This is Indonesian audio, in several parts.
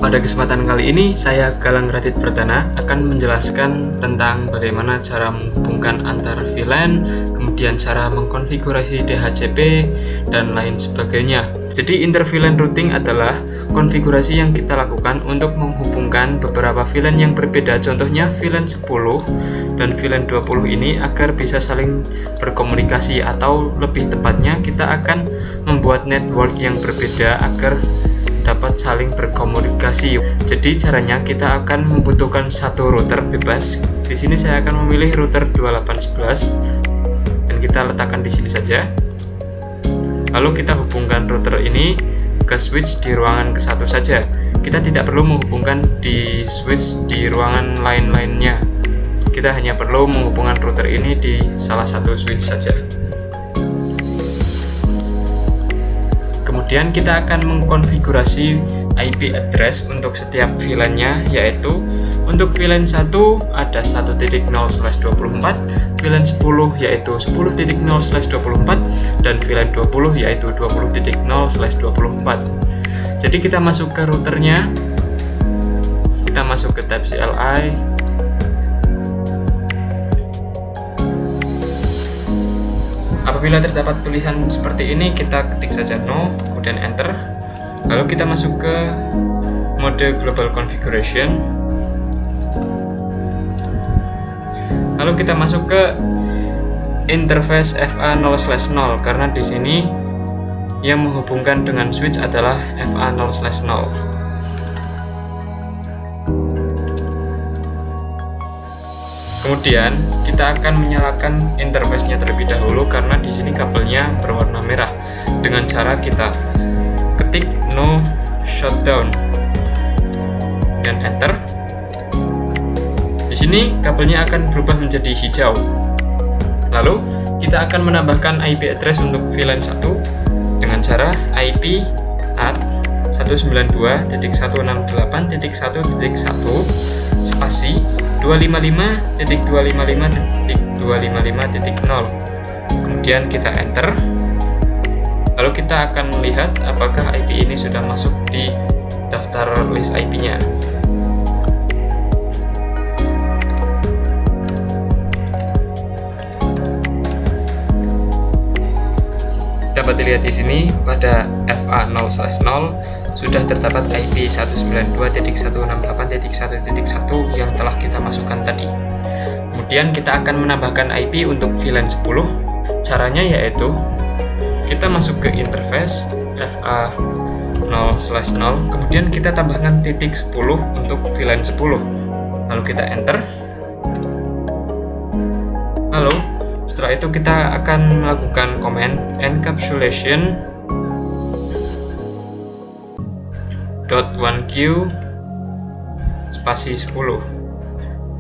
Pada kesempatan kali ini, saya Galang Radit Perdana akan menjelaskan tentang bagaimana cara menghubungkan antar VLAN, kemudian cara mengkonfigurasi DHCP, dan lain sebagainya. Jadi inter-VLAN routing adalah konfigurasi yang kita lakukan untuk menghubungkan beberapa VLAN yang berbeda, contohnya VLAN 10 dan VLAN 20 ini agar bisa saling berkomunikasi, atau lebih tepatnya kita akan membuat network yang berbeda agar dapat saling berkomunikasi. Jadi caranya kita akan membutuhkan satu router bebas. Di sini saya akan memilih router 2811 dan kita letakkan di sini saja. Lalu kita hubungkan router ini ke switch di ruangan ke-1 saja. Kita tidak perlu menghubungkan di switch di ruangan lain-lainnya. Kita hanya perlu menghubungkan router ini di salah satu switch saja. Kemudian kita akan mengkonfigurasi IP address untuk setiap VLAN-nya, yaitu untuk VLAN 1 ada 1.0/24, VLAN 10 yaitu 10.0/24, dan VLAN 20 yaitu 20.0/24. Jadi kita masuk ke routernya, kita masuk ke tab CLI, apabila terdapat tulisan seperti ini, kita ketik saja no, kemudian enter. Lalu kita masuk ke mode global configuration. Lalu kita masuk ke interface FA0/0 karena di sini yang menghubungkan dengan switch adalah FA0/0. Kemudian kita akan menyalakan interface-nya terlebih dahulu karena di sini kabelnya berwarna merah. Dengan cara kita ketik no shutdown dan enter. Di sini kabelnya akan berubah menjadi hijau. Lalu kita akan menambahkan IP address untuk VLAN 1 dengan cara IP add 192.168.1.1 spasi 255.255.255.0. Kemudian kita enter. Lalu kita akan melihat apakah IP ini sudah masuk di daftar list IP-nya. Dapat dilihat di sini pada FA0/0 sudah terdapat IP 192.168.1.1 yang telah kita masukkan tadi. Kemudian kita akan menambahkan IP untuk VLAN 10. Caranya yaitu kita masuk ke interface FA0/0, kemudian kita tambahkan titik 10 untuk VLAN 10. Lalu kita enter. Lalu setelah itu kita akan melakukan command encapsulation .1q spasi 10.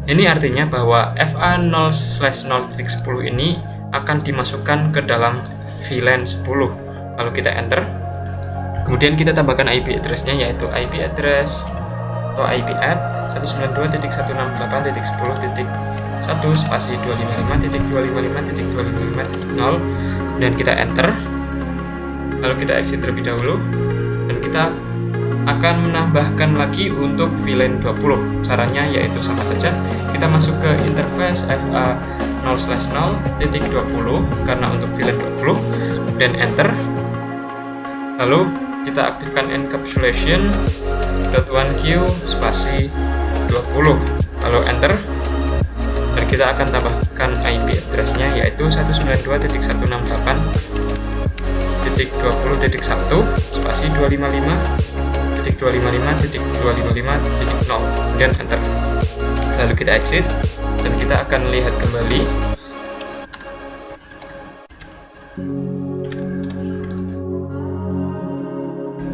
Ini artinya bahwa FA0/0.10 ini akan dimasukkan ke dalam VLAN 10. Lalu kita enter. Kemudian kita tambahkan IP address-nya, yaitu IP address atau IP add 192.168.10.1 spasi 255.255.255.0. Kemudian kita enter. Lalu kita exit terlebih dahulu dan kita akan menambahkan lagi untuk VLAN 20. Caranya yaitu sama saja. Kita masuk ke interface FA0/0.20 karena untuk VLAN 20 dan enter. Lalu kita aktifkan encapsulation .1q spasi 20. Lalu enter. Dan kita akan tambahkan IP address-nya yaitu 192.168.20.1 spasi 255.255.255.0 dan enter. Lalu kita exit dan kita akan lihat kembali.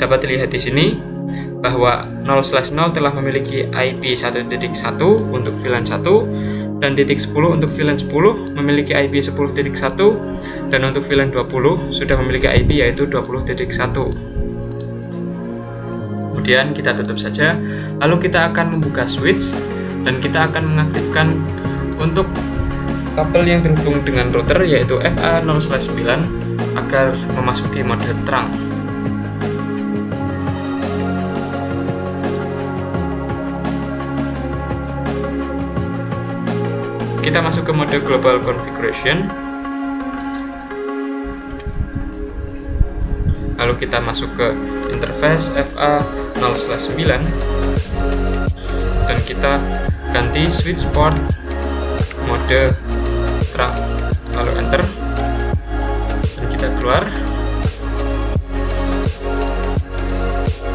Dapat dilihat di sini bahwa 0/0 telah memiliki IP 1.1 untuk VLAN 1 dan titik 10 untuk VLAN 10 memiliki IP 10.1 dan untuk VLAN 20 sudah memiliki IP yaitu 20.1. Kemudian kita tutup saja. Lalu kita akan membuka switch dan kita akan mengaktifkan untuk kabel yang terhubung dengan router yaitu FA0/9 agar memasuki mode terang. kita masuk ke mode global configuration. Lalu kita masuk ke interface FA 0/9 dan kita ganti switch port mode terang, lalu enter dan kita keluar.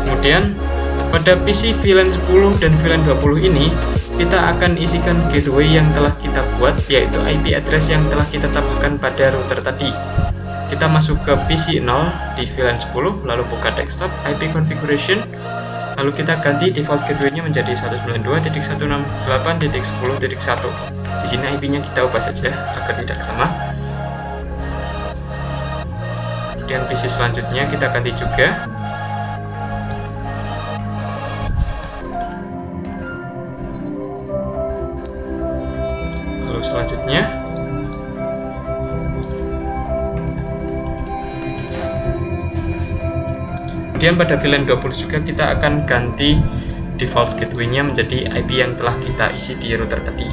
Kemudian pada PC VLAN 10 dan VLAN 20 ini kita akan isikan gateway yang telah kita buat, yaitu IP address yang telah kita tambahkan pada router tadi. Kita masuk ke PC 0 di VLAN 10, lalu buka desktop IP configuration, lalu kita ganti default gateway-nya menjadi 192.168.10.1. Di sini IP-nya kita ubah saja agar tidak sama. Kemudian PC selanjutnya kita ganti juga. Lalu selanjutnya kemudian pada VLAN 20 juga kita akan ganti default gateway-nya menjadi IP yang telah kita isi di router tadi,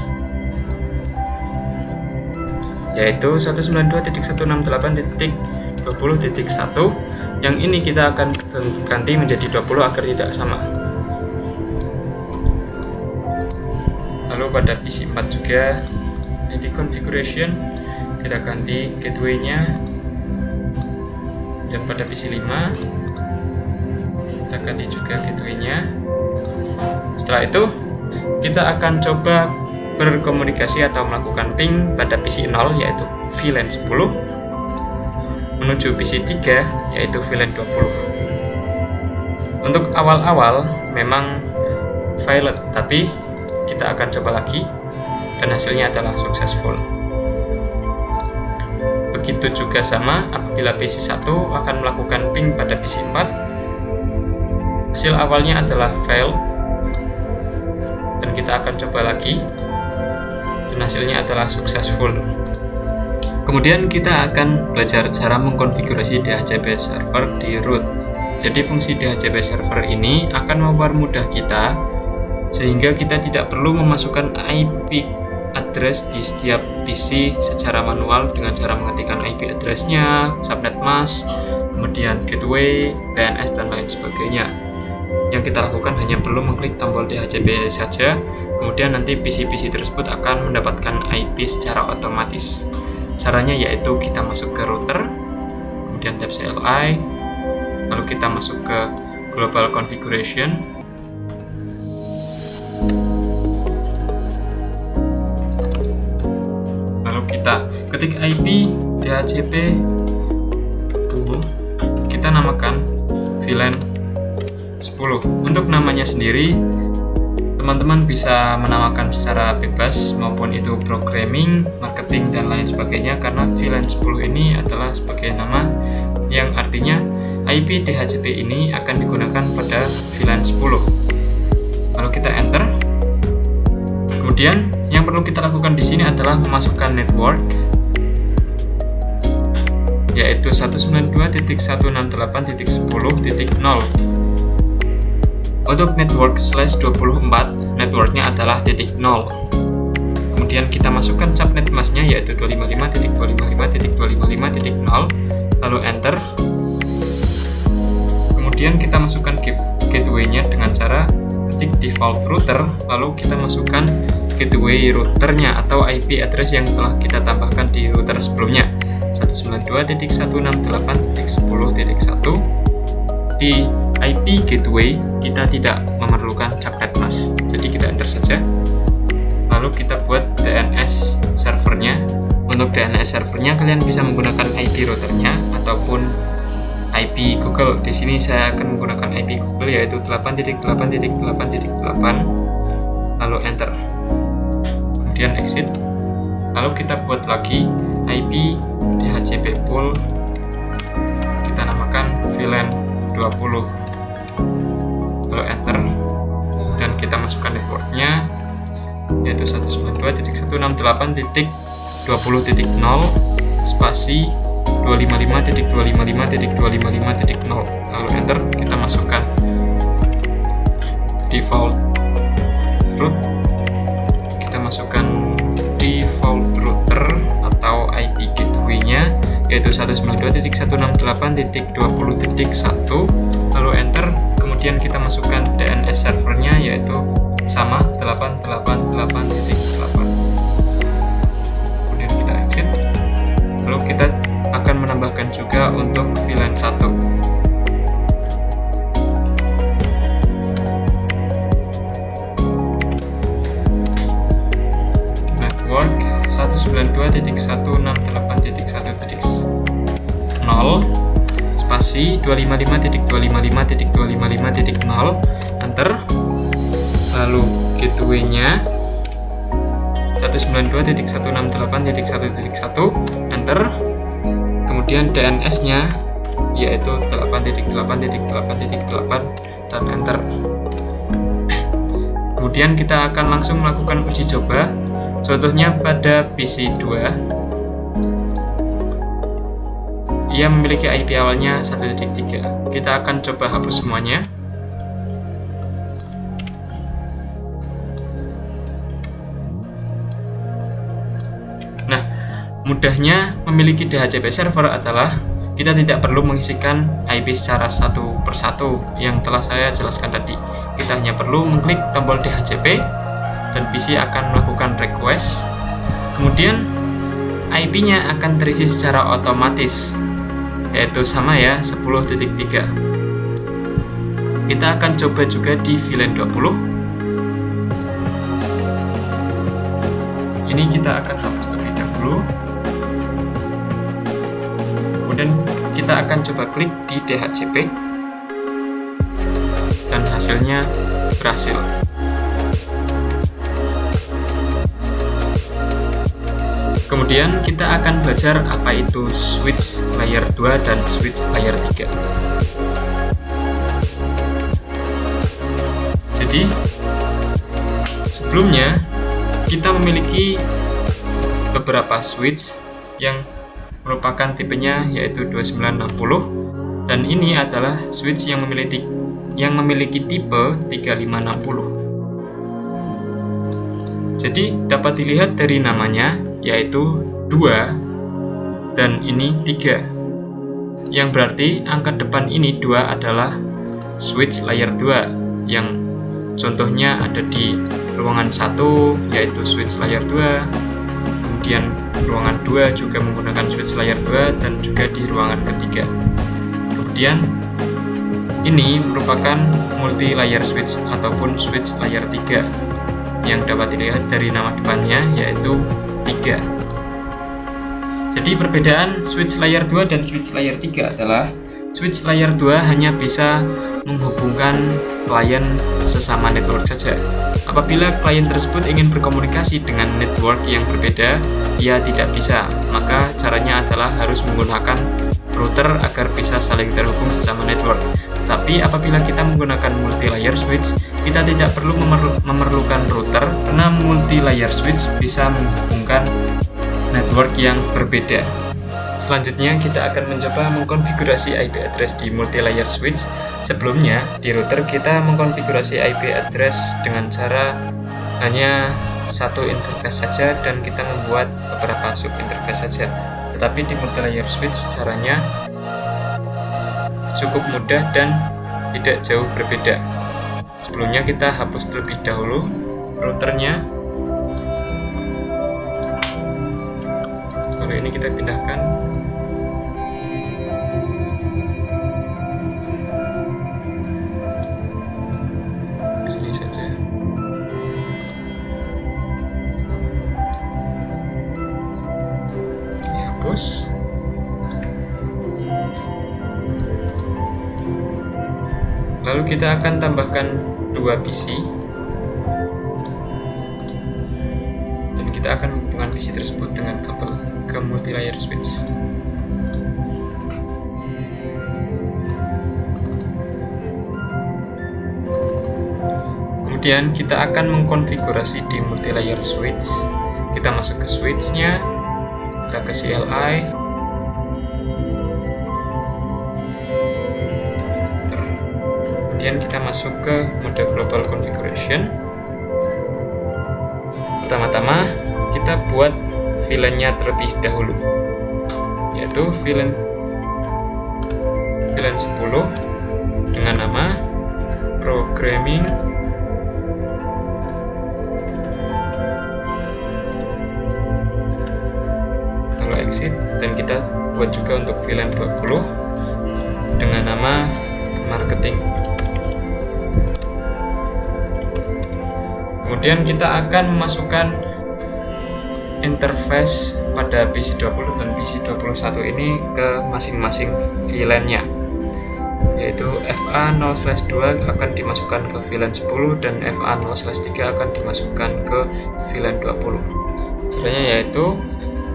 yaitu 192.168.20.1. Yang ini kita akan ganti menjadi 20 agar tidak sama. Lalu pada PC 4 juga IP configuration kita ganti gateway-nya, dan pada PC 5 kita ganti juga gateway-nya. Setelah itu kita akan coba berkomunikasi atau melakukan ping pada PC 0 yaitu VLAN 10 menuju PC 3 yaitu VLAN 20. Untuk awal-awal memang failed, tapi kita akan coba lagi dan hasilnya adalah successful. Begitu juga sama apabila PC 1 akan melakukan ping pada PC 4. Hasil awalnya adalah fail dan kita akan coba lagi dan hasilnya adalah successful. Kemudian kita akan belajar cara mengkonfigurasi DHCP server di root. Jadi fungsi DHCP server ini akan mempermudah kita sehingga kita tidak perlu memasukkan IP address di setiap PC secara manual dengan cara mengetikkan IP address-nya, subnet mask, kemudian gateway, DNS dan lain sebagainya. Yang kita lakukan hanya perlu mengklik tombol DHCP saja, kemudian nanti PC-PC tersebut akan mendapatkan IP secara otomatis. Caranya yaitu kita masuk ke router, kemudian tab CLI, lalu kita masuk ke global configuration, lalu kita ketik IP DHCP, kita namakan VLAN 10. Untuk namanya sendiri teman-teman bisa menamakan secara bebas maupun itu programming, marketing dan lain sebagainya, karena VLAN 10 ini adalah sebagai nama yang artinya IP DHCP ini akan digunakan pada VLAN 10. Lalu kita enter. Kemudian yang perlu kita lakukan di sini adalah memasukkan network yaitu 192.168.10.0. Untuk network /24, networknya adalah .0. Kemudian kita masukkan subnet masknya yaitu 255.255.255.0, lalu enter. Kemudian kita masukkan gateway-nya dengan cara ketik default router, lalu kita masukkan gateway routernya atau IP address yang telah kita tambahkan di router sebelumnya, 192.168.10.1. Di IP gateway kita tidak memerlukan subnet mask, jadi kita enter saja. Lalu kita buat DNS servernya. Untuk DNS servernya kalian bisa menggunakan IP routernya ataupun IP Google. Di sini saya akan menggunakan IP Google yaitu 8.8.8.8. Lalu enter. Kemudian exit. Lalu kita buat lagi IP DHCP pool. Kita namakan VLAN 20. Lalu enter. Dan kita masukkan networknya yaitu 192.168.20.0 spasi 255.255.255.0. Lalu enter, kita masukkan default root, kita masukkan default yaitu 192.168.20.1, lalu enter. Kemudian kita masukkan DNS servernya, yaitu sama 888.8. Kemudian kita exit. Lalu kita akan menambahkan juga untuk VLAN 1. Network 192.168.1.0 spasi 255.255.255.0, enter. Lalu gateway-nya 192.168.1.1, enter. Kemudian DNS-nya yaitu 8.8.8.8 dan enter. Kemudian kita akan langsung melakukan uji coba. Contohnya pada PC 2, ia memiliki IP awalnya 1.3. Kita akan coba hapus semuanya. Nah, mudahnya memiliki DHCP server adalah kita tidak perlu mengisikan IP secara satu persatu yang telah saya jelaskan tadi. Kita hanya perlu mengklik tombol DHCP dan PC akan melakukan request. Kemudian IP-nya akan terisi secara otomatis, yaitu sama ya, 10.3. Kita akan coba juga di VLAN 20. Ini kita akan hapus terlebih dahulu. Kemudian kita akan coba klik di DHCP dan hasilnya berhasil. Kemudian kita akan belajar apa itu switch layer 2 dan switch layer 3. Jadi sebelumnya kita memiliki beberapa switch yang merupakan tipenya yaitu 2960, dan ini adalah switch yang memiliki tipe 3560. Jadi dapat dilihat dari namanya yaitu 2 dan ini 3, yang berarti angka depan ini 2 adalah switch layer 2 yang contohnya ada di ruangan 1 yaitu switch layer 2, kemudian ruangan 2 juga menggunakan switch layer 2 dan juga di ruangan ketiga. Kemudian ini merupakan multi layer switch ataupun switch layer 3 yang dapat dilihat dari nama depannya yaitu 3. Jadi perbedaan switch layer 2 dan switch layer 3 adalah switch layer 2 hanya bisa menghubungkan klien sesama network saja. Apabila klien tersebut ingin berkomunikasi dengan network yang berbeda, ia tidak bisa. Maka caranya adalah harus menggunakan router agar bisa saling terhubung sesama network. Tapi apabila kita menggunakan multi-layer switch, kita tidak perlu memerlukan router karena multi-layer switch bisa menghubungkan network yang berbeda. Selanjutnya kita akan mencoba mengkonfigurasi IP address di multi-layer switch. Sebelumnya di router kita mengkonfigurasi IP address dengan cara hanya satu interface saja dan kita membuat beberapa sub interface saja. Tetapi di multi-layer switch caranya cukup mudah dan tidak jauh berbeda. Sebelumnya kita hapus terlebih dahulu routernya. Lalu ini kita pindahkan. Ke sini saja. Ini hapus. Lalu kita akan tambahkan 2 PC dan kita akan menghubungkan PC tersebut dengan kabel ke multi-layer switch. Kemudian kita akan mengkonfigurasi di multi-layer switch. Kita masuk ke switch-nya, kita ke CLI, kemudian kita masuk ke mode global configuration. Pertama-tama kita buat VLAN-nya terlebih dahulu, yaitu yaitu VLAN 10 dengan nama programming lalu exit, dan kita buat juga untuk VLAN 20 dengan nama marketing. Kemudian kita akan memasukkan interface pada PC20 dan PC21 ini ke masing-masing VLAN-nya, yaitu FA0/2 akan dimasukkan ke VLAN 10 dan FA0/3 akan dimasukkan ke VLAN 20. Caranya yaitu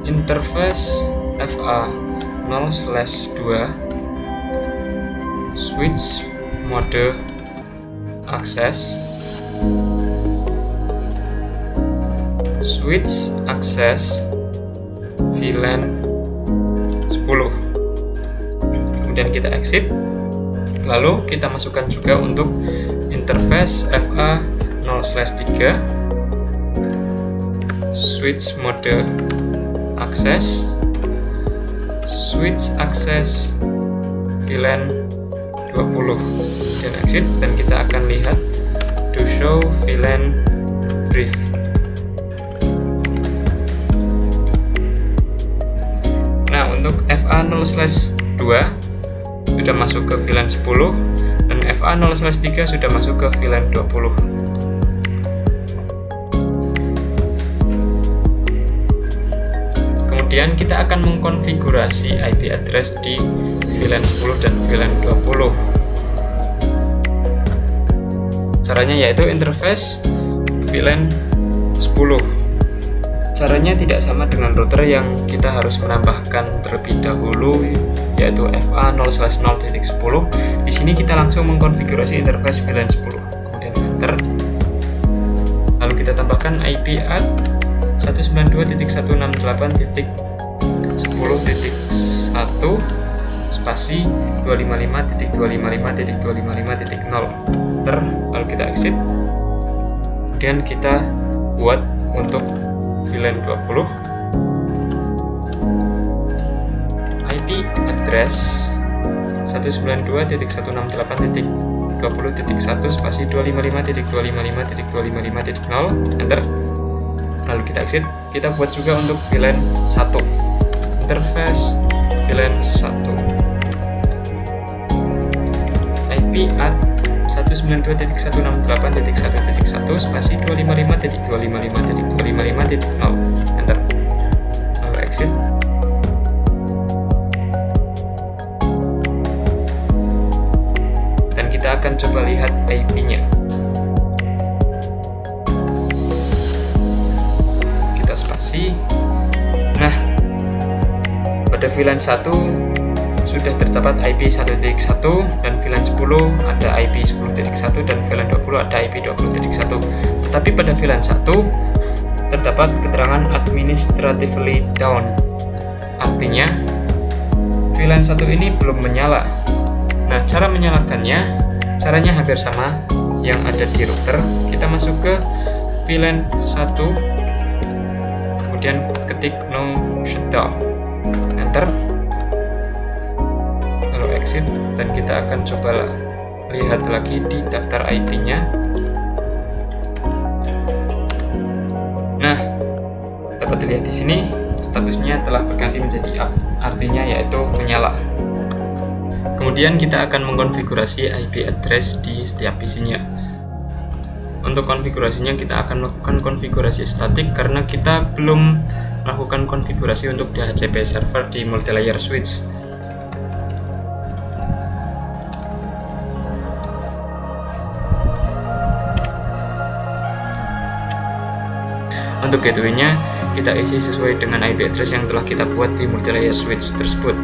interface FA0/2 switch mode access VLAN 10. Kemudian kita exit, lalu kita masukkan juga untuk interface FA0/3 switch mode access VLAN 20 dan exit, dan kita akan lihat to show VLAN brief. Nah, untuk FA0/2 sudah masuk ke VLAN 10 dan FA0/3 sudah masuk ke VLAN 20. Kemudian kita akan mengkonfigurasi IP address di VLAN 10 dan VLAN 20. Caranya yaitu interface VLAN 10. Caranya tidak sama dengan router yang kita harus menambahkan terlebih dahulu, yaitu FA0/0.10. Di sini kita langsung mengkonfigurasi interface VLAN 10. Kemudian enter. Lalu kita tambahkan IP add 192.168.10.1 spasi 255.255.255.0. Enter. Lalu kita exit. Kemudian kita buat untuk VLAN 20 IP address 192.168.20.1 spasi 255.255.255.0. Enter. Lalu kita exit. Kita buat juga untuk VLAN 1 interface VLAN 1 IP add 192.168.1.1 spasi 255.255.255.0. Enter. Lalu exit. Dan kita akan coba lihat IP-nya. Kita spasi. Nah, pada VLAN 1 sudah terdapat IP 1.1 dan VLAN 10 ada IP 10.1 dan VLAN 20 ada IP 20.1. Tetapi pada VLAN 1 terdapat keterangan administratively down. Artinya VLAN 1 ini belum menyala. Nah, cara menyalakannya caranya hampir sama yang ada di router. Kita masuk ke VLAN 1, kemudian ketik no shutdown. Enter. Exit, dan kita akan coba lihat lagi di daftar IP-nya. Nah, dapat dilihat di sini statusnya telah berganti menjadi up, artinya yaitu menyala. Kemudian kita akan mengkonfigurasi IP address di setiap PC-nya. Untuk konfigurasinya kita akan melakukan konfigurasi statik karena kita belum melakukan konfigurasi untuk DHCP server di multilayer switch. Untuk gateway-nya kita isi sesuai dengan IP address yang telah kita buat di multilayer switch tersebut.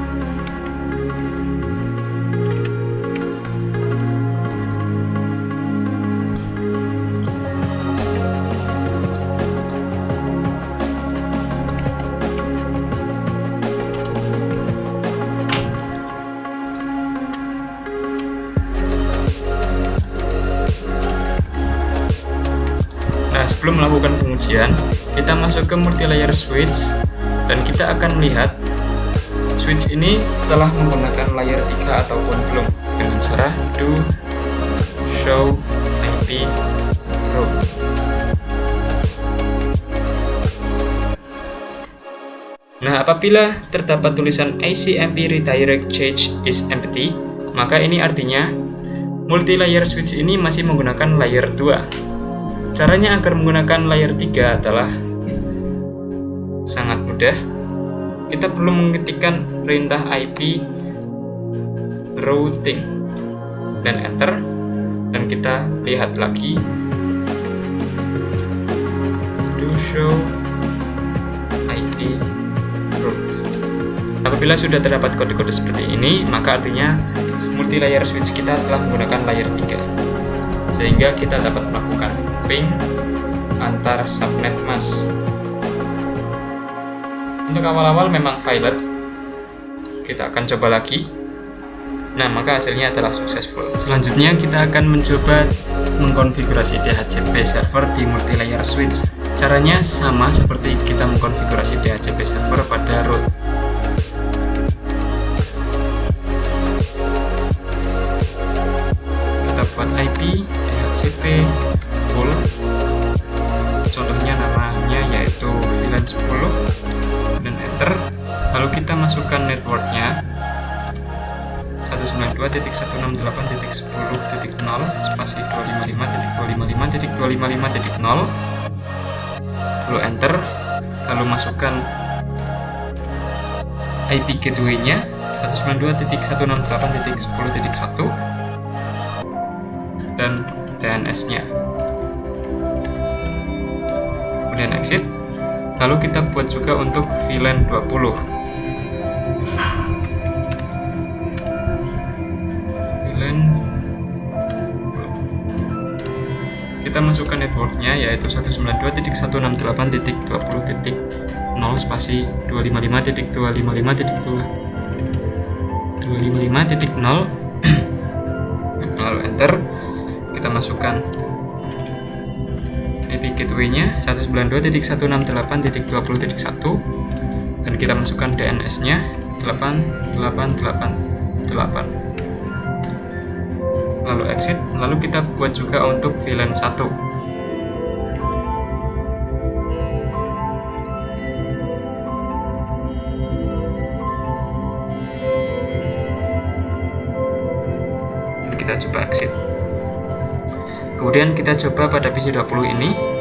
Nah, sebelum melakukan pengujian, kita masuk ke multilayer switch dan kita akan melihat switch ini telah menggunakan layer 3 ataupun belum, dengan cara do show IP route. Nah, apabila terdapat tulisan ICMP redirect change is empty, maka ini artinya multi-layer switch ini masih menggunakan layer 2. Caranya agar menggunakan layer 3 adalah sangat mudah. Kita perlu mengetikkan perintah IP routing dan enter, dan kita lihat lagi do show IP route. Apabila sudah terdapat kode-kode seperti ini, maka artinya multi-layer switch kita telah menggunakan layer 3, sehingga kita dapat melakukan ping antar subnet mask. Untuk awal-awal memang violet, kita akan coba lagi. Nah, maka hasilnya adalah successful. Selanjutnya kita akan mencoba mengkonfigurasi DHCP server di multi-layer switch. Caranya sama seperti kita mengkonfigurasi DHCP server pada root. Kita buat IP DHCP full. Contohnya namanya yaitu VLAN 10 dan enter. Lalu kita masukkan networknya 192.168.10.0 spasi 255.255.255.0, lalu enter. Lalu masukkan IP gateway-nya 192.168.10.1 dan DNS-nya. Kemudian exit. Lalu kita buat juga untuk VLAN 20. Kita masukkan networknya yaitu 192.168.20.0 spasi 255.255.255.0, lalu enter. Kita masukkan IP gateway-nya 192.168.20.1 dan kita masukkan DNS-nya 8888. Lalu exit. Lalu kita buat juga untuk VLAN 1. Kita coba exit. Kemudian kita coba pada PC 20 ini.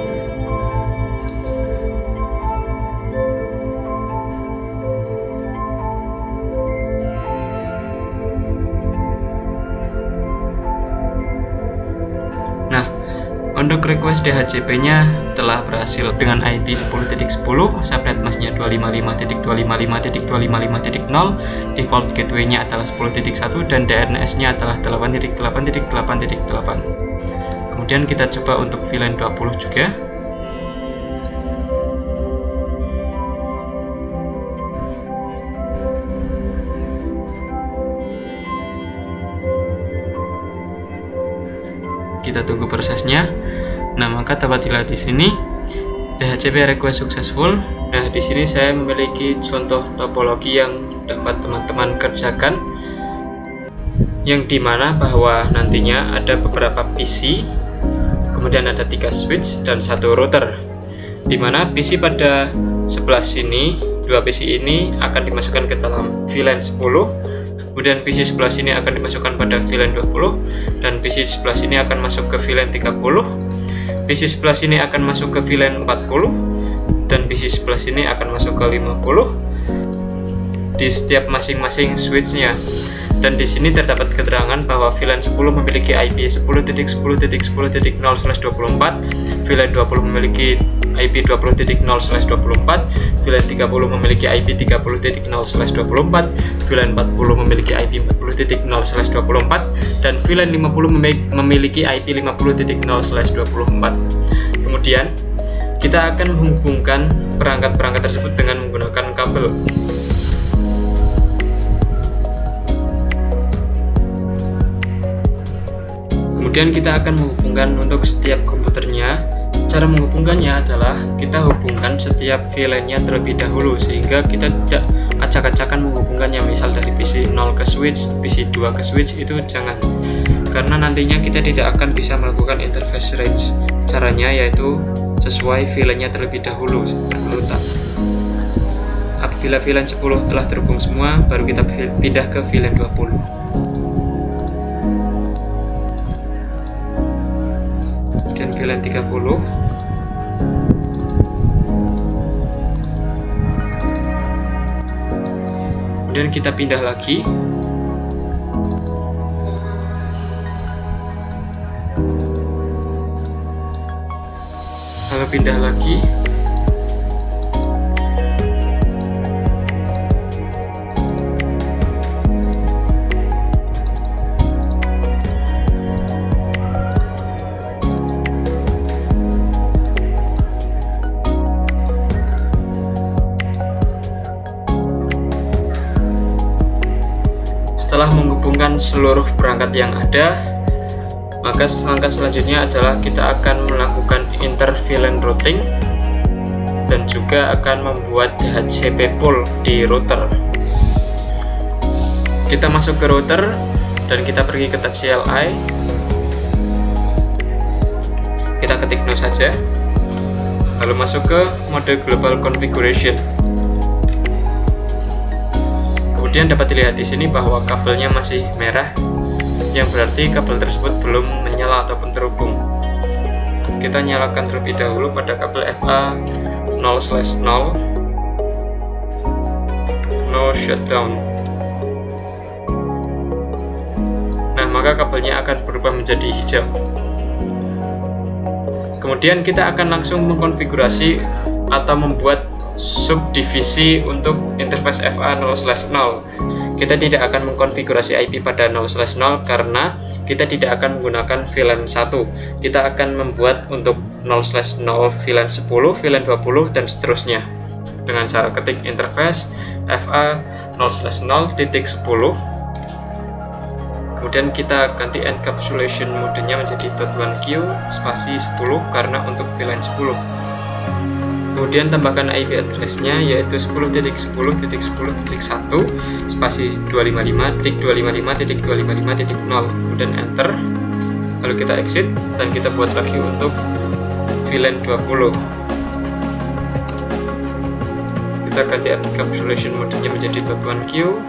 Untuk request DHCP-nya telah berhasil dengan IP 10.10, subnet masknya 255.255.255.0, default gateway-nya adalah 10.1 dan DNS-nya adalah 8.8.8.8. Kemudian kita coba untuk VLAN 20 juga. Kita tunggu prosesnya. Nah, maka dapat dilihat di sini DHCP request successful. Nah, di sini saya memiliki contoh topologi yang dapat teman-teman kerjakan, yang dimana bahwa nantinya ada beberapa PC, kemudian ada 3 switch dan 1 router, dimana PC pada sebelah sini, 2 PC ini akan dimasukkan ke dalam VLAN 10, kemudian PC sebelah sini akan dimasukkan pada VLAN 20, dan PC sebelah sini akan masuk ke VLAN 30, PC sebelah sini akan masuk ke VLAN 40, dan PC sebelah sini akan masuk ke 50 di setiap masing-masing switchnya. Dan di sini terdapat keterangan bahwa VLAN 10 memiliki IP 10.10.10.0/24, VLAN 20 memiliki IP 20.0/24, VLAN 30 memiliki IP 30.0/24, VLAN 40 memiliki IP 40.0/24, dan VLAN 50 memiliki IP 50.0/24. Kemudian kita akan menghubungkan perangkat-perangkat tersebut dengan menggunakan kabel. Kemudian kita akan menghubungkan untuk setiap komputernya. Cara menghubungkannya adalah kita hubungkan setiap VLAN-nya terlebih dahulu, sehingga kita tidak acak-acakan menghubungkannya, misal dari PC 0 ke switch, PC 2 ke switch, itu jangan, karena nantinya kita tidak akan bisa melakukan interface range. Caranya yaitu sesuai VLAN-nya terlebih dahulu berurutan. Apabila VLAN 10 telah terhubung semua, baru kita pindah ke VLAN 20. Dan VLAN 30. Kemudian kita pindah lagi. Lalu pindah lagi. Setelah menghubungkan seluruh perangkat yang ada, maka langkah selanjutnya adalah kita akan melakukan inter-VLAN routing dan juga akan membuat DHCP pool di router. Kita masuk ke router dan kita pergi ke tab CLI. Kita ketik no saja, lalu masuk ke mode global configuration. Kemudian dapat dilihat di sini bahwa kabelnya masih merah, yang berarti kabel tersebut belum menyala ataupun terhubung. Kita nyalakan terlebih dahulu pada kabel FA 0/0 no shutdown. Nah, maka kabelnya akan berubah menjadi hijau. Kemudian kita akan langsung mengkonfigurasi atau membuat subdivisi untuk interface FA 0/0. Kita tidak akan mengkonfigurasi IP pada 0/0 karena kita tidak akan menggunakan VLAN 1. Kita akan membuat untuk 0/0 VLAN 10, VLAN 20 dan seterusnya dengan cara ketik interface FA 0/0.10. Kemudian kita ganti encapsulation modenya menjadi .1Q spasi 10 karena untuk VLAN 10. Kemudian tambahkan IP address-nya yaitu 10.10.10.1 spasi 255.255.255.0. Kemudian enter. Lalu kita exit dan kita buat lagi untuk VLAN 20. Kita ganti encapsulation modenya menjadi .1Q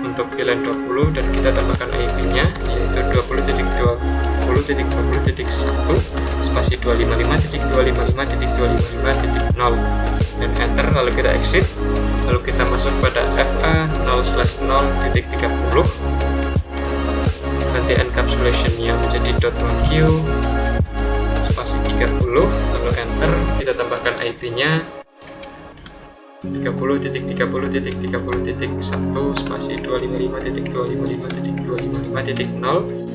untuk VLAN 20 dan kita tambahkan IP-nya yaitu 20.20.20.1 spasi 255.255.255.0 dan enter. Lalu kita exit, lalu kita masuk pada FA 0/0.30, nanti encapsulation-nya menjadi .1Q spasi 30, lalu enter. Kita tambahkan IP-nya 30.30.30.1 spasi 255.255.255.0.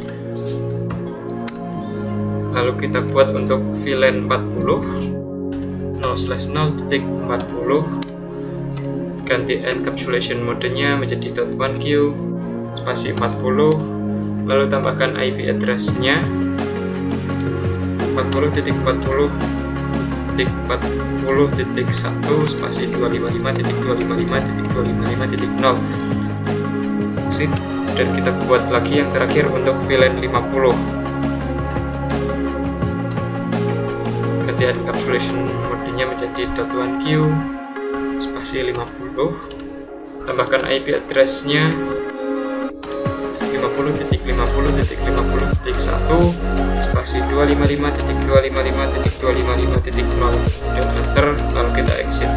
Lalu kita buat untuk VLAN 40 0/0.40, ganti encapsulation modenya menjadi .1Q spasi 40, lalu tambahkan IP address-nya 40.40.40.1 spasi 255.255.255.0. Exit dan kita buat lagi yang terakhir untuk VLAN 50. Ganti encapsulation modenya menjadi .1Q spasi 50, tambahkan IP address-nya 50.50.50.1 spasi 255.255.255.0 dan enter. Lalu kita exit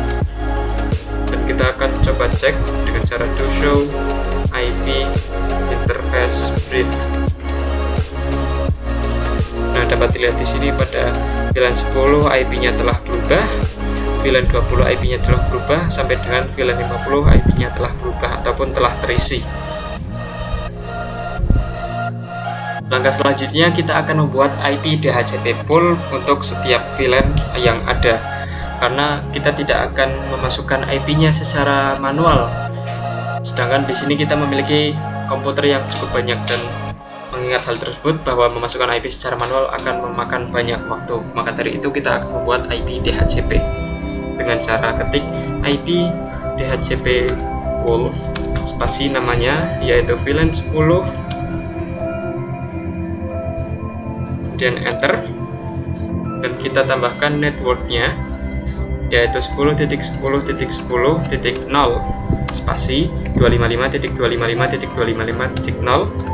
dan kita akan coba cek dengan cara do show IP interface brief. Nah, dapat dilihat di sini pada VLAN 10 IP-nya telah berubah, VLAN 20 IP-nya telah berubah, sampai dengan VLAN 50 IP-nya telah berubah ataupun telah terisi. Langkah selanjutnya kita akan membuat IP DHCP pool untuk setiap VLAN yang ada, karena kita tidak akan memasukkan IP-nya secara manual. Sedangkan di sini kita memiliki komputer yang cukup banyak, dan mengingat hal tersebut bahwa memasukkan IP secara manual akan memakan banyak waktu, maka dari itu kita akan membuat IP DHCP dengan cara ketik IP DHCP pool, spasi namanya yaitu VLAN 10, kemudian enter, dan kita tambahkan networknya yaitu 10.10.10.0 spasi 255.255.255.0.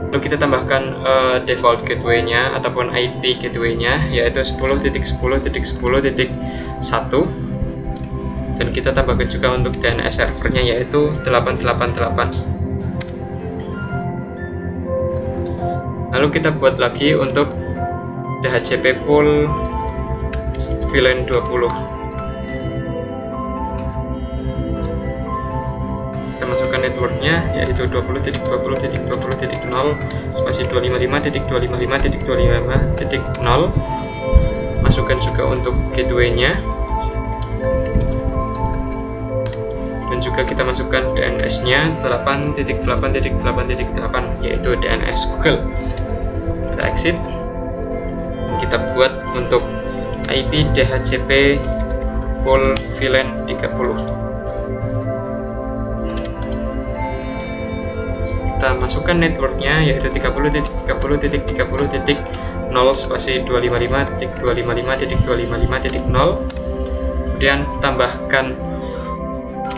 Lalu kita tambahkan default gateway-nya ataupun IP gateway-nya yaitu 10.10.10.1, dan kita tambahkan juga untuk DNS servernya yaitu 888. Lalu kita buat lagi untuk DHCP pool VLAN 20. Masukkan networknya yaitu 20.20.20.0 spasi 255.255.255.0. Masukkan juga untuk gateway-nya, dan juga kita masukkan DNS-nya 8.8.8.8 yaitu DNS Google. Kita exit dan kita buat untuk IP DHCP pool VLAN 30. Kita masukkan networknya yaitu 30.30.30.0 spasi 255.255.255.0. Kemudian tambahkan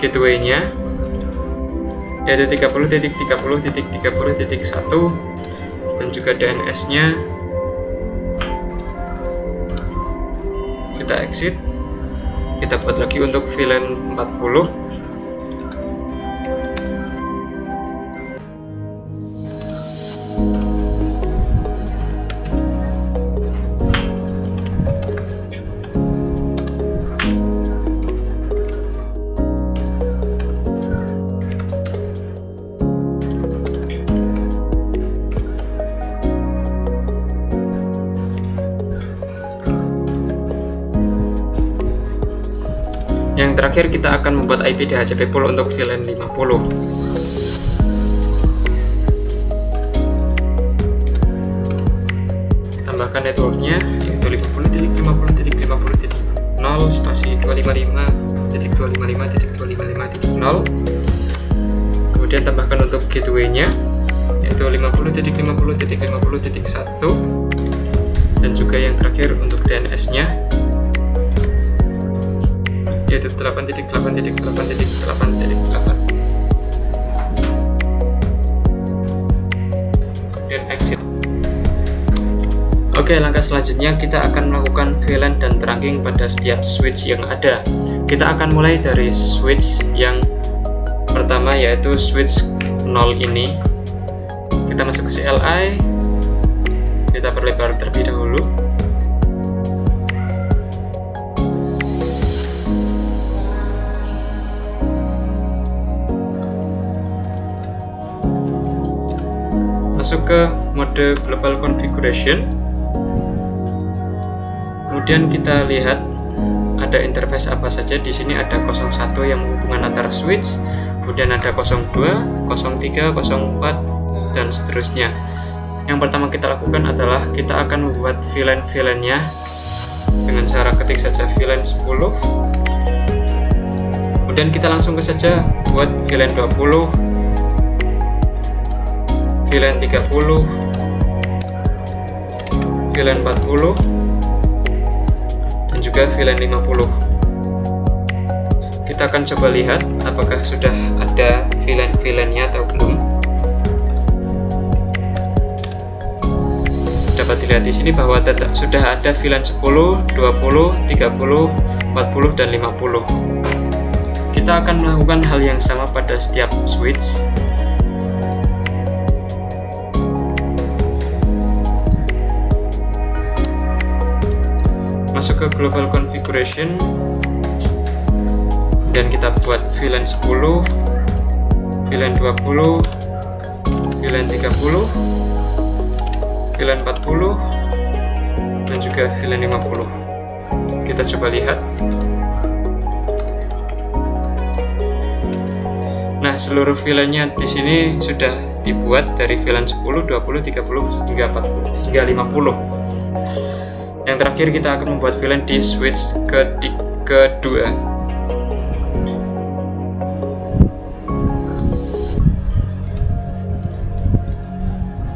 gateway-nya yaitu 30.30.30.1 dan juga DNS-nya. Kita exit. Kita buat lagi untuk VLAN 40. Yang terakhir kita akan membuat IP DHCP pool untuk VLAN 50. Tambahkan networknya yaitu 50.50.50.0 spasi 255.255.255.0. Kemudian tambahkan untuk gateway-nya yaitu 50.50.50.1 dan juga yang terakhir untuk DNS-nya yaitu 8.8.8.8.8. Dan exit. Oke, langkah selanjutnya kita akan melakukan VLAN dan trunking pada setiap switch yang ada. Kita akan mulai dari switch yang pertama yaitu switch 0 ini. Kita masuk ke CLI. Kita perlebar terlebih dahulu. Masuk ke mode global configuration. Kemudian kita lihat ada interface apa saja. Di sini ada 01 yang menghubungkan antara switch, kemudian ada 02, 03, 04 dan seterusnya. Yang pertama kita lakukan adalah kita akan membuat VLAN-nya dengan cara ketik saja VLAN 10. Kemudian kita langsung saja buat VLAN 20, VLAN 30, VLAN 40, dan juga VLAN 50. Kita akan coba lihat apakah sudah ada VLAN-nya atau belum. Dapat dilihat di sini bahwa sudah ada VLAN 10, 20, 30, 40, dan 50. Kita akan melakukan hal yang sama pada setiap switch. Masuk ke global configuration dan kita buat VLAN 10, VLAN 20, VLAN 30, VLAN 40, dan juga VLAN 50. Kita coba lihat. Nah, seluruh VLAN-nya di sini sudah dibuat dari VLAN 10, 20, 30 hingga 40 hingga 50. Yang terakhir kita akan membuat VLAN di switch kedua.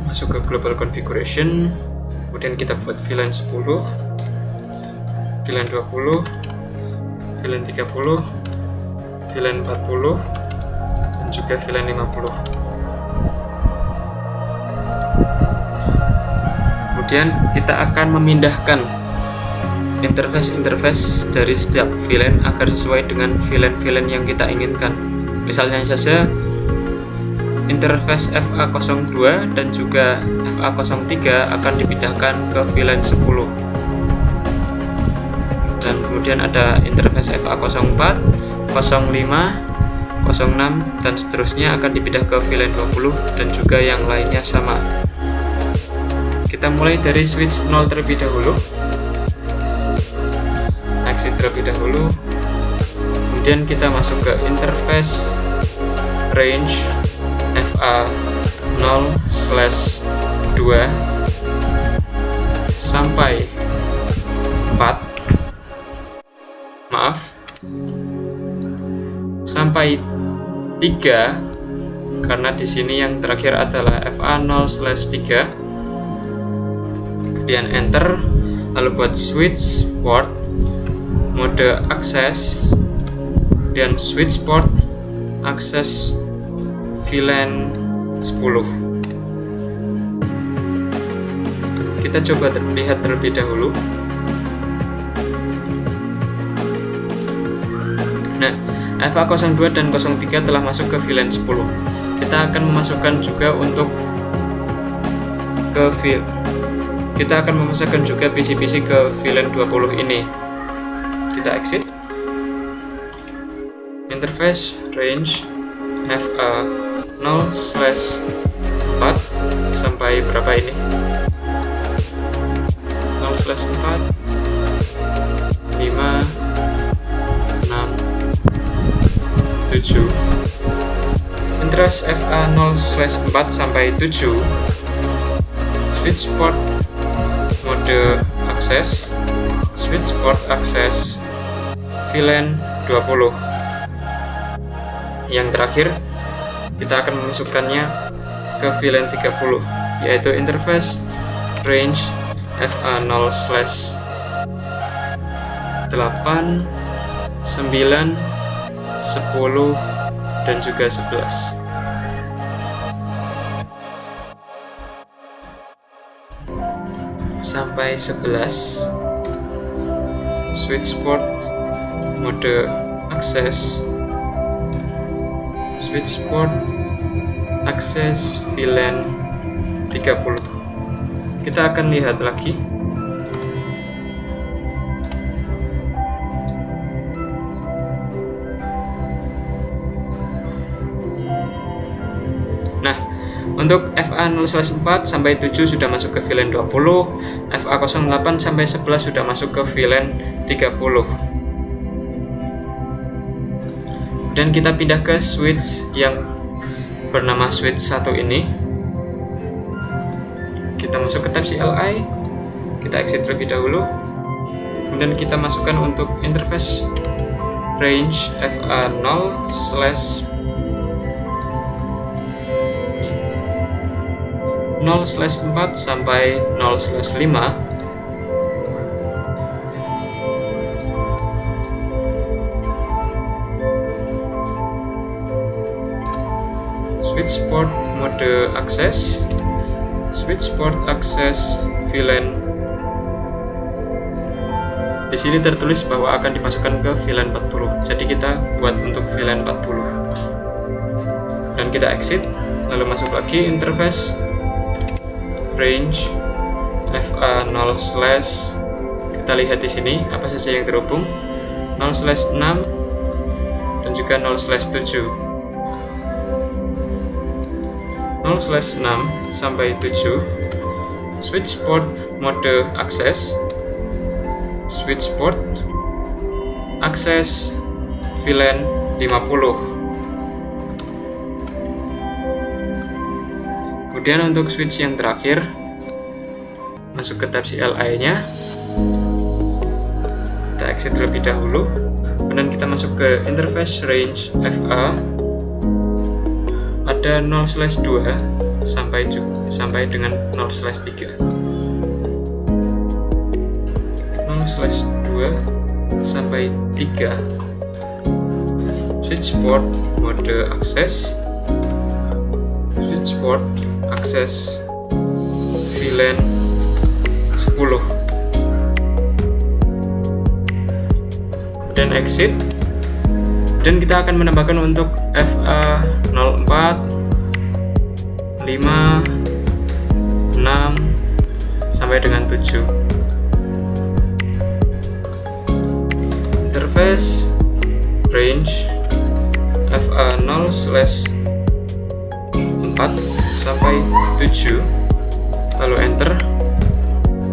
Masuk ke global configuration, kemudian kita buat VLAN 10, VLAN 20, VLAN 30, VLAN 40, dan juga VLAN 50. Kemudian kita akan memindahkan interface dari setiap VLAN agar sesuai dengan VLAN yang kita inginkan. Misalnya saja interface FA02 dan juga FA03 akan dipindahkan ke VLAN 10. Dan kemudian ada interface FA04, 05, 06 dan seterusnya akan dipindah ke VLAN 20 dan juga yang lainnya sama. Kita mulai dari switch 0 terlebih dahulu. Exit terlebih dahulu. Kemudian kita masuk ke interface range FA0/2 sampai 4. Sampai 3 karena di sini yang terakhir adalah FA0/3. Kemudian enter, lalu buat switch port mode akses dan switch port akses VLAN 10. Kita coba lihat terlebih dahulu. Nah, FA02 dan 03 telah masuk ke VLAN 10. Kita akan memasukkan juga PC-PC ke VLAN 20 ini. Kita exit. Interface range FA0/4 sampai berapa ini? 0/4, 5, 6, 7. Interface FA0/4 sampai 7. Switch port mode akses, switch port akses VLAN 20. Yang terakhir kita akan memasukkannya ke VLAN 30, yaitu interface range FA0/8, 9, 10 dan juga 11. Sampai 11. Switch port mode akses, switch port akses VLAN 30. Kita akan lihat lagi. Nah, untuk FA0/4 sampai 7 sudah masuk ke VLAN 20, FA08 sampai 11 sudah masuk ke VLAN 30. Dan kita pindah ke switch yang bernama switch 1 ini. Kita masuk ke tab CLI, kita exit terlebih dahulu. Kemudian kita masukkan untuk interface range FA0/4 sampai 0/5. Switch port mode akses, switch port akses VLAN. Di sini tertulis bahwa akan dimasukkan ke VLAN 40. Jadi kita buat untuk VLAN 40. Dan kita exit, lalu masuk lagi interface range FA0/, kita lihat di sini apa saja yang terhubung, 0/6 dan juga 0/7. 0/6 sampai 7. Switch port mode akses, switch port akses VLAN 50. Kemudian untuk switch yang terakhir, masuk ke tab CLI-nya, Kita exit terlebih dahulu, kemudian kita masuk ke interface range FA. Ada 0/2 sampai dengan 0/3. 0/2 sampai 3. Switch port mode akses, switch port akses VLAN 10. Dan exit. Dan kita akan menambahkan untuk FA04, 5, 6 sampai dengan 7. Interface range FA0/4 sampai 7, lalu enter.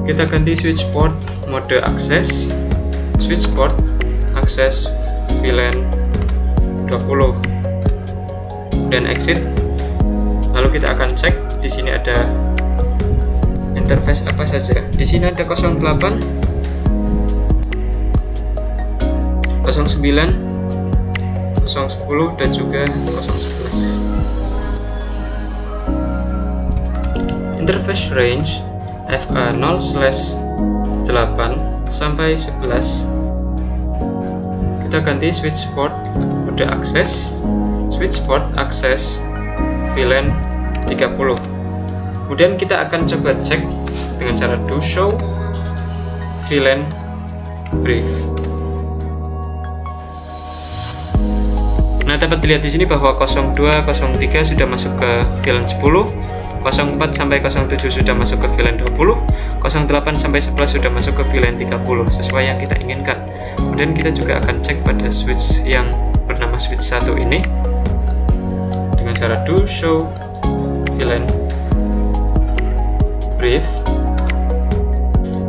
Kita ganti switch port mode akses, switch port akses VLAN 20, dan exit. Lalu kita akan cek di sini ada interface apa saja. Di sini ada 08, 09, 010 dan juga 011. Interface range FA0/8 sampai 11. Kita ganti switch port mode akses, switch port akses VLAN 30. Kemudian kita akan coba cek dengan cara do show VLAN brief. Nah, dapat dilihat di sini bahwa 02, 03 sudah masuk ke VLAN 10, 04 sampai 07 sudah masuk ke VLAN 20, 08 sampai 11 sudah masuk ke VLAN 30 sesuai yang kita inginkan. Kemudian kita juga akan cek pada switch yang bernama switch 1 ini dengan cara do show VLAN brief.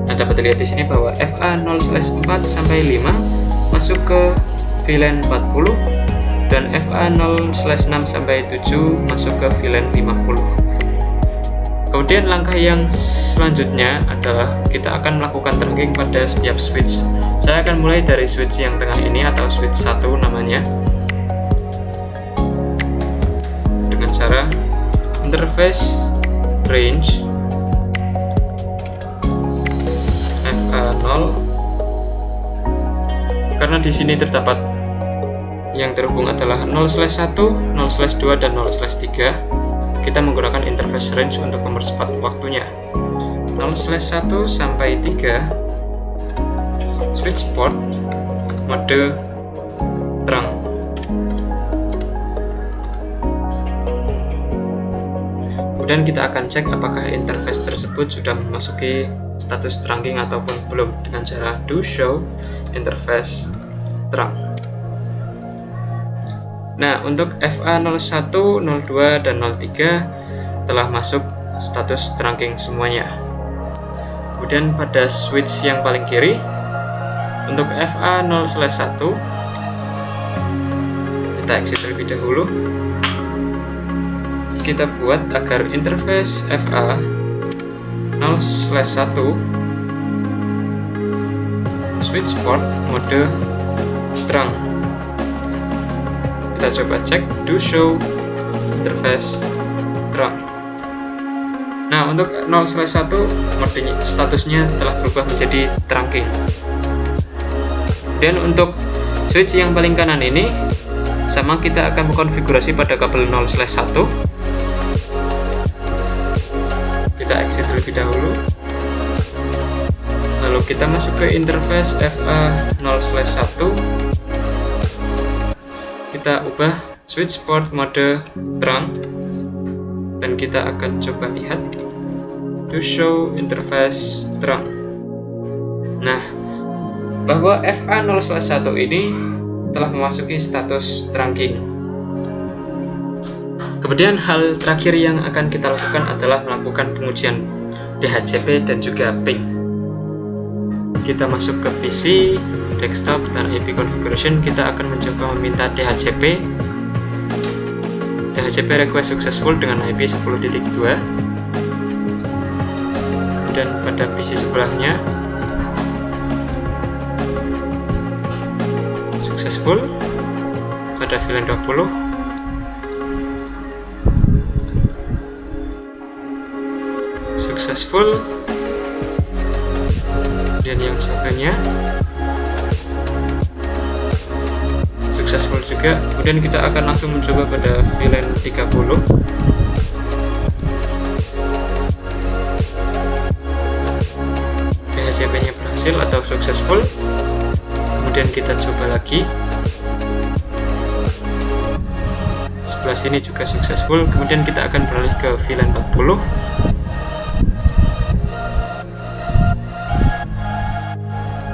Nah, dapat dilihat di sini bahwa FA0/4 sampai 5 masuk ke VLAN 40 dan FA0/6 sampai 7 masuk ke VLAN 50. Kemudian langkah yang selanjutnya adalah kita akan melakukan trunking pada setiap switch. Saya akan mulai dari switch yang tengah ini atau switch 1 namanya, dengan cara interface range FA0. Karena di sini terdapat yang terhubung adalah 0/1, 0/2 dan 0/3, kita menggunakan interface range untuk mempercepat waktunya. 0/1 sampai 3, switch port mode terang. Kemudian kita akan cek apakah interface tersebut sudah memasuki status trunking ataupun belum dengan cara do show interface terang. Nah, untuk FA01, 02, dan 03 telah masuk status trunking semuanya. Kemudian pada switch yang paling kiri, untuk FA0/1, kita exit terlebih dahulu. Kita buat agar interface FA0/1 switch port mode terang. Kita coba cek do show interface terang. Nah, untuk 0/1 mode statusnya telah berubah menjadi trunking. Dan untuk switch yang paling kanan ini sama, kita akan mengkonfigurasi pada kabel 0/1. Kita exit terlebih dahulu. Lalu kita masuk ke interface FA0/1. Kita ubah switch port mode terang dan kita akan coba lihat to show interface terang. Nah, bahwa FA0/1 ini telah memasuki status trunking. Kemudian hal terakhir yang akan kita lakukan adalah melakukan pengujian DHCP dan juga ping. Kita masuk ke PC, desktop, dan IP configuration. Kita akan mencoba meminta DHCP request successful dengan IP 10.2. Dan pada PC sebelahnya successful pada VLAN 20. Successful. Dan yang satunya successful juga. Kemudian kita akan langsung mencoba pada VLAN 30. DHCP nya berhasil atau successful. Kemudian kita coba lagi. Sebelah sini juga successful. Kemudian kita akan beralih ke VLAN 40.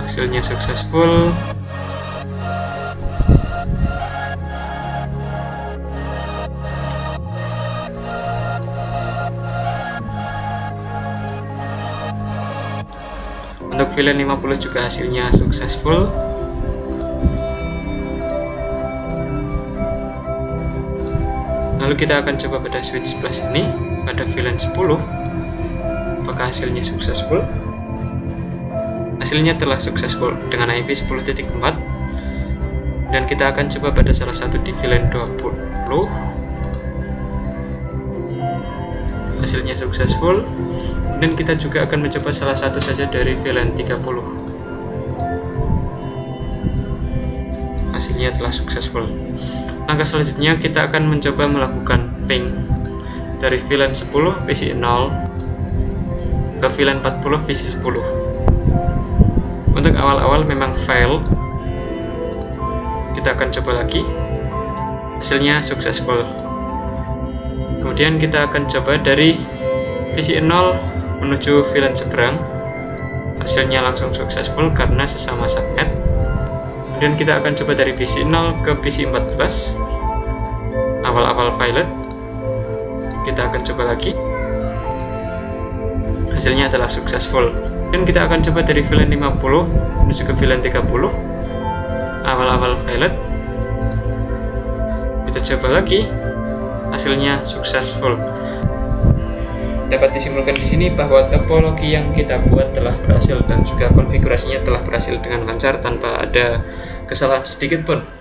Hasilnya successful. Untuk VLAN 50 juga hasilnya successful. Lalu kita akan coba pada switch sebelah sini pada VLAN 10. Apakah hasilnya successful? Hasilnya telah successful dengan IP 10.4. Dan kita akan coba pada salah satu di VLAN 20. Hasilnya successful. Dan kita juga akan mencoba salah satu saja dari VLAN 30. Hasilnya telah successful. Langkah selanjutnya kita akan mencoba melakukan ping dari VLAN 10 PC 0 ke VLAN 40 PC 10. Untuk awal-awal memang fail. Kita akan coba lagi. Hasilnya successful. Kemudian kita akan coba dari PC 0 menuju VLAN seberang. Hasilnya langsung successful karena sesama subnet. Kemudian kita akan coba dari PC 0 ke PC 14. Awal-awal pilot. Kita akan coba lagi. Hasilnya adalah successful. Dan kita akan coba dari VLAN 50 menuju ke VLAN 30. Awal-awal pilot. Kita coba lagi. Hasilnya successful. Dapat disimpulkan di sini bahwa topologi yang kita buat telah berhasil dan juga konfigurasinya telah berhasil dengan lancar tanpa ada kesalahan sedikit pun.